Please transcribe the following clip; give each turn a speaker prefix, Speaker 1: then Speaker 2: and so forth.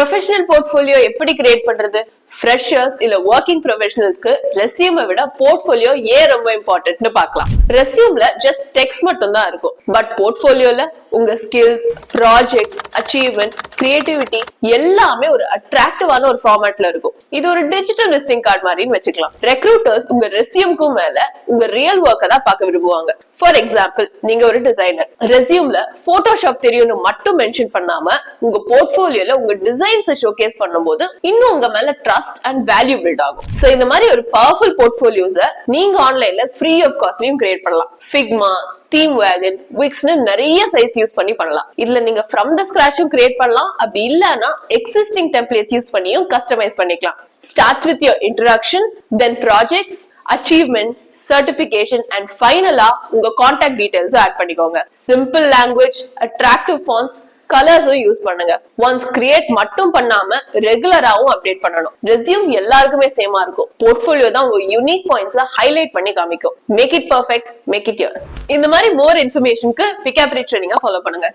Speaker 1: Professional portfolio எப்படி create பண்றது? Freshers இல்ல ஒர்க்கிங் ப்ரொஃபஷனல்ஸ்க்கு ரெஸ்யூமை விட போர்ட்ஃபோலியோ ஏன் ரொம்ப இம்பார்ட்டன்ட்னு பார்க்கலாம். ரெஸ்யூம்ல ஜஸ்ட் டெக்ஸ்ட் மட்டும் தான் இருக்கும். பட் போர்ட்ஃபோலியோல உங்க ஸ்கில்ஸ், ப்ராஜெக்ட்ஸ், அச்சீவ்மெண்ட், கிரியேட்டிவிட்டி எல்லாமே ஒரு அட்ராக்டிவான ஒரு ஃபார்மேட்ல இருக்கும். இது ஒரு டிஜிட்டல் விசிட்டிங் கார்டு மாதிரின்னு வச்சுக்கலாம். ரெக்ரூட்டர்ஸ் உங்க ரெஸ்யூம்க்கும் மேல உங்க ரியல் ஒர்க்கை தான் பார்க்க விரும்புவாங்க. ஃபார் எக்ஸாம்பிள், நீங்க ஒரு டிசைனர், ரெஸ்யூம்ல போட்டோஷாப் தெரியும்னு மட்டும் மென்ஷன் பண்ணாம உங்க போர்ட்ஃபோலியோல உங்க டிசைன்ஸ் ஷோகேஸ் பண்ணும்போது இன்னும் உங்க மேல ட்ரஸ்ட் அண்ட் வேல்யூ பில்ட் ஆகும். சோ இந்த மாதிரி ஒரு பவர்ஃபுல் போர்ட்ஃபோலியோஸை நீங்க ஆன்லைன்ல ஃப்ரீ ஆஃப் காஸ்ட்லயும் கிரியேட் பண்ணலாம். ஃபிக்மா, தீம் வேகன், விக்ஸ்னு நிறைய சைட்ஸ் யூஸ் பண்ணி பண்ணலாம். இதுல நீங்க ஃப்ரம் த ஸ்கிராச்சும் கிரியேட் பண்ணலாம். அப்படி இல்லனா எக்ஸிஸ்டிங் டெம்ப்ளேட்ஸ் யூஸ் பண்ணியும் கஸ்டமைஸ் பண்ணிக்கலாம். Start with your introduction, then projects, achievement, certification and ஃபைனலா உங்க கான்டாக்ட் டீடைல்ஸ் ஆட் பண்ணிக்கோங்க. சிம்பிள் லாங்குவேஜ், அட்ராக்டிவ் ஃபாண்ட்ஸ், கலர்ஸும் யூஸ் பண்ணுங்க. ஒன்ஸ் கிரியேட் மட்டும் பண்ணாம ரெகுலராவும் அப்டேட் பண்ணணும். ரெஸ்யூம் எல்லாருக்குமே சேமா இருக்கும். போர்ட்ஃபோலியோ தான் உங்க யூனிக் பாயிண்ட்ஸை ஹைலைட் பண்ணி காமிக்கும். Make it perfect, make it yours. இந்த மாதிரி மோர் இன்ஃபர்மேஷனுக்கு பிகாப்ரி ட்ரெய்னிங்கை ஃபாலோ பண்ணுங்க.